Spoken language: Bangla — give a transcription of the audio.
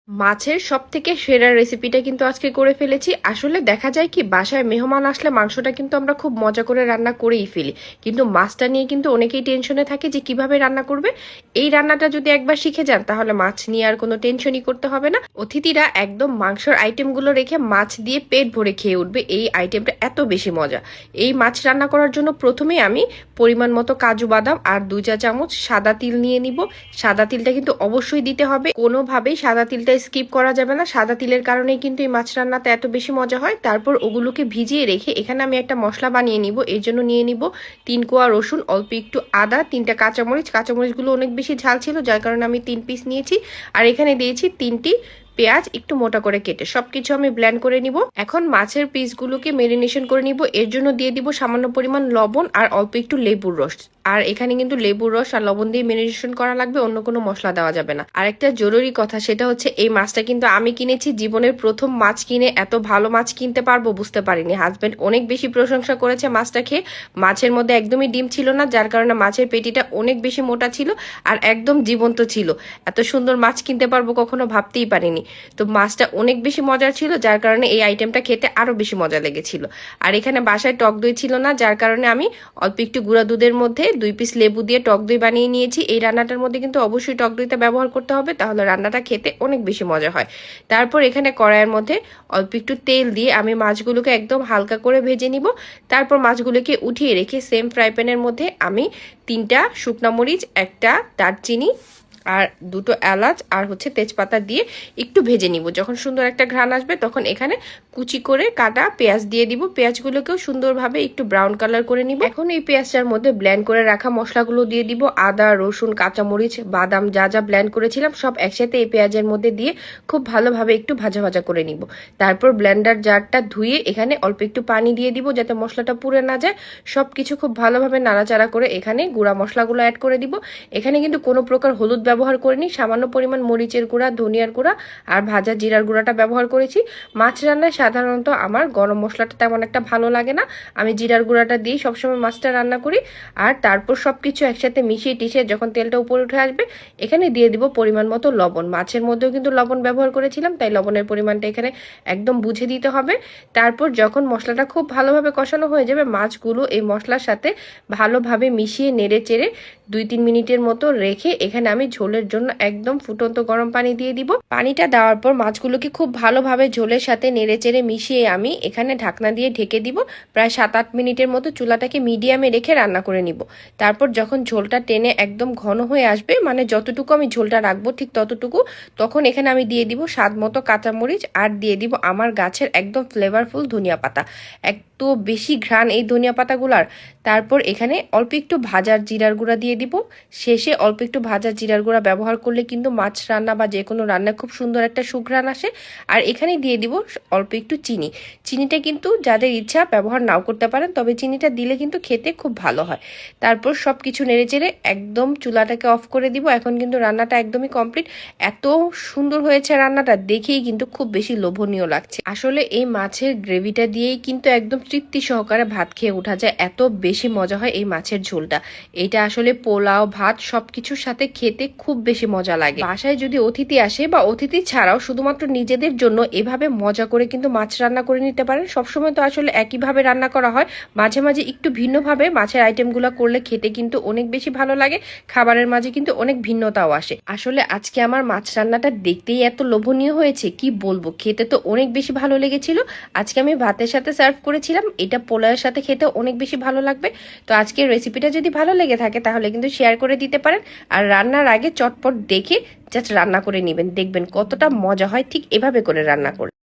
মাছের সবথেকে সেরা রেসিপিটা কিন্তু আজকে করে ফেলেছি। আসলে দেখা যায় কি বাসায় মেহমান আসলে মাংসটা কিন্তু আমরা খুব মজা করে রান্না করেই ফেলি, কিন্তু মাছটা নিয়ে কিন্তু অনেকেই টেনশনে থাকে যে কিভাবে রান্না করবে। এই রান্নাটা যদি একবার শিখে যান তাহলে মাছ নিয়ে আর কোনো টেনশনই করতে হবে না। অতিথিরা একদম মাংসের আইটেমগুলো রেখে মাছ দিয়ে পেট ভরে খেয়ে উঠবে। এই আইটেমটা এত বেশি মজা। এই মাছ রান্না করার জন্য প্রথমেই আমি পরিমাণ মতো কাজু বাদাম আর 2 চা চামচ সাদা তিল নিয়ে নিব। সাদা তিলটা কিন্তু অবশ্যই দিতে হবে, কোনোভাবেই সাদা তিলটা স্কিপ করা যাবে না। সাদা তিলের কারণেই কিন্তু এই মাছ রান্নাতে এত বেশি মজা হয়। তারপর ওগুলোকে ভিজিয়ে রেখে এখানে আমি একটা মশলা বানিয়ে নিব। এর জন্য নিয়ে নিব 3 কোয়া রসুন, অল্প একটু আদা, 3টা কাঁচামরিচ। কাঁচামরিচগুলো অনেক বেশি ঝাল ছিল যার কারণে আমি 3 পিস নিয়েছি। আর এখানে দিয়েছি 3টি পেঁয়াজ একটু মোটা করে কেটে। সবকিছু আমি ব্লেন্ড করে নিব। এখন মাছের পিসগুলোকে মেরিনেশন করে নিব। এর জন্য দিয়ে দিব সামান্য পরিমাণ লবণ আর অল্প একটু লেবুর রস। আর এখানে কিন্তু লেবুর রস আর লবণ দিয়ে মেরিনেশন করা লাগবে, অন্য কোনো মশলা দেওয়া যাবে না। আর একটা জরুরি কথা, সেটা হচ্ছে এই মাছটা কিন্তু আমি কিনেছি। জীবনের প্রথম মাছ কিনে এত ভালো মাছ কিনতে পারবো বুঝতে পারিনি। হাজবেন্ড অনেক বেশি প্রশংসা করেছে মাছটা খেয়ে। মাছের মধ্যে একদমই ডিম ছিল না, যার কারণে মাছের পেটিটা অনেক বেশি মোটা ছিল আর একদম জীবন্ত ছিল। এত সুন্দর মাছ কিনতে পারবো কখনো ভাবতেই পারিনি। তো মাছটা অনেক বেশি মজার ছিল, যার কারণে এই আইটেমটা খেতে আরো বেশি মজা লেগেছিল। আর এখানে বাসায় টক দই ছিল না, যার কারণে আমি অল্প একটু গুঁড়া দুধের মধ্যে 2 পিস লেবু দিয়ে টক দই বানিয়ে নিয়েছি। এই রান্নাটার মধ্যে কিন্তু অবশ্যই টক দইটা ব্যবহার করতে হবে, তাহলে রান্নাটা খেতে অনেক বেশি মজা হয়। তারপর এখানে কড়াইয়ের মধ্যে অল্প একটু তেল দিয়ে আমি মাছগুলোকে একদম হালকা করে ভেজে নিব। তারপর মাছগুলোকে উঠিয়ে রেখে সেম ফ্রাই প্যানের মধ্যে আমি 3টা শুকনা মরিচ, একটা দারচিনি আর 2টো এলাচ আর তেজপাতা দিয়ে একটু ভেজে নিব। যখন সুন্দর একটা ঘ্রাণ আসবে তখন এখানে কুচি করে কাটা পেঁয়াজ দিয়ে দিব। পেঁয়াজগুলোকেও সুন্দরভাবে একটু ব্রাউন কালার করে নিব। এখন এই পেঁয়াজটার মধ্যে ব্লেন্ড করে রাখা মশলাগুলো দিয়ে দিব। আদা, রসুন, কাঁচামরিচ, বাদাম যা যা ব্লেন্ড করেছিলাম সব একসাথে এই পেঁয়াজের মধ্যে দিয়ে খুব ভালোভাবে একটু ভাজা ভাজা করে নিব। তারপর ব্লেন্ডার জারটা ধুয়ে এখানে অল্প একটু পানি দিয়ে দিব যাতে মশলাটা পুড়ে না যায়। সবকিছু খুব ভালোভাবে নাড়াচাড়া করে এখানে গুঁড়া মশলাগুলো অ্যাড করে দিব। এখানে কিন্তু কোনো প্রকার হলুদ ব্যবহার করিনি, সামান্য পরিমাণ মরিচের গুঁড়া, ধনিয়ার গুঁড়া আর ভাজা জিরার গুঁড়াটা ব্যবহার করেছি। মাছ রান্নায় সাধারণত আমার গরম মশলাটা তেমন একটা ভালো লাগে না, আমি জিরার গুঁড়াটা দিয়ে সবসময় মাছটা রান্না করি। আর তারপর সবকিছু একসাথে মিশিয়ে টিশিয়ে যখন তেলটা উপরে উঠে আসবে এখানে দিয়ে দিব পরিমাণ মতো লবণ। মাছের মধ্যেও কিন্তু লবণ ব্যবহার করেছিলাম, তাই লবণের পরিমাণটা এখানে একদম বুঝে দিতে হবে। তারপর যখন মশলাটা খুব ভালোভাবে কষানো হয়ে যাবে মাছগুলো এই মশলার সাথে ভালোভাবে মিশিয়ে নেড়ে চেড়ে 2-3 মিনিটের মতো রেখে এখানে আমি ঝোলের জন্য একদম ফুটন্ত গরম পানি দিয়ে দিব। পানিটা দেওয়ার পর মাছগুলোকে খুব ভালোভাবে ঝোলের সাথে নেড়েচেড়ে মিশিয়ে আমি এখানে ঢাকনা দিয়ে ঢেকে দিব। প্রায় 7-8 মিনিটের মতো চুলাটাকে মিডিয়ামে রেখে রান্না করে নিব। তারপর যখন ঝোলটা টেনে একদম ঘন হয়ে আসবে, মানে যতটুকু আমি ঝোলটা রাখবো ঠিক ততটুকু, তখন এখানে আমি দিয়ে দিব স্বাদ মতো কাঁচামরিচ আর দিয়ে দিব আমার গাছের একদম ফ্লেভারফুল ধনিয়া পাতা। এত বেশি ঘ্রাণ এই ধনিয়া পাতাগুলার। তারপর এখানে অল্প একটু ভাজার জিরার গুঁড়া দিয়ে দিব। শেষে অল্প একটু ভাজা জিরার গুঁড়া ব্যবহার করলে কিন্তু মাছ রান্না বা যে কোনো রান্না খুব সুন্দর একটা সুঘ্রাণ আসে। আর এখানে দিয়ে দিব অল্প একটু চিনি। চিনিটা কিন্তু যাদের ইচ্ছা ব্যবহার নাও করতে পারেন, তবে চিনিটা দিলে কিন্তু খেতে খুব ভালো হয়। তারপর সব কিছু নেড়েচেড়ে একদম চুলাটাকে অফ করে দিব। এখন কিন্তু রান্নাটা একদমই কমপ্লিট। এত সুন্দর হয়েছে রান্নাটা, দেখেই কিন্তু খুব বেশি লোভনীয় লাগছে। আসলে এই মাছের গ্রেভিটা দিয়েই কিন্তু একদম তৃপ্তি সহকারে ভাত খেয়ে ওঠা যায়, এত বেশি মজা হয় এই মাছের ঝোলটা। এটা আসলে পোলাও, ভাত সবকিছুর সাথে খেতে খুব বেশি মজা লাগে। বাসায় যদি অতিথি আসে বা অতিথি ছাড়াও শুধুমাত্র নিজেদের জন্য এভাবে মজা করে কিন্তু মাছ রান্না করে নিতে পারেন। সবসময় তো আসলে একইভাবে রান্না করা হয়, মাঝে মাঝে একটু ভিন্নভাবে মাছের আইটেমগুলো করলে খেতে কিন্তু অনেক বেশি ভালো লাগে। খাবারের মাঝে কিন্তু অনেক ভিন্নতাও আসে। আসলে আজকে আমার মাছ রান্নাটা দেখতেই এত লোভনীয় হয়েছে, কি বলবো, খেতে তো অনেক বেশি ভালো লেগেছিল। আজকে আমি ভাতের সাথে সার্ভ করেছিলাম, এটা পোলাওয়ের সাথে খেতে অনেক বেশি ভালো লাগবে। তো আজকের রেসিপিটা যদি ভালো লেগে থাকে তাহলে কিন্তু শেয়ার করে দিতে পারেন। আর রান্নার আগে চটপট দেখে জাস্ট রান্না করে নেবেন, দেখবেন কতটা মজা হয়। ঠিক এভাবে করে রান্না করে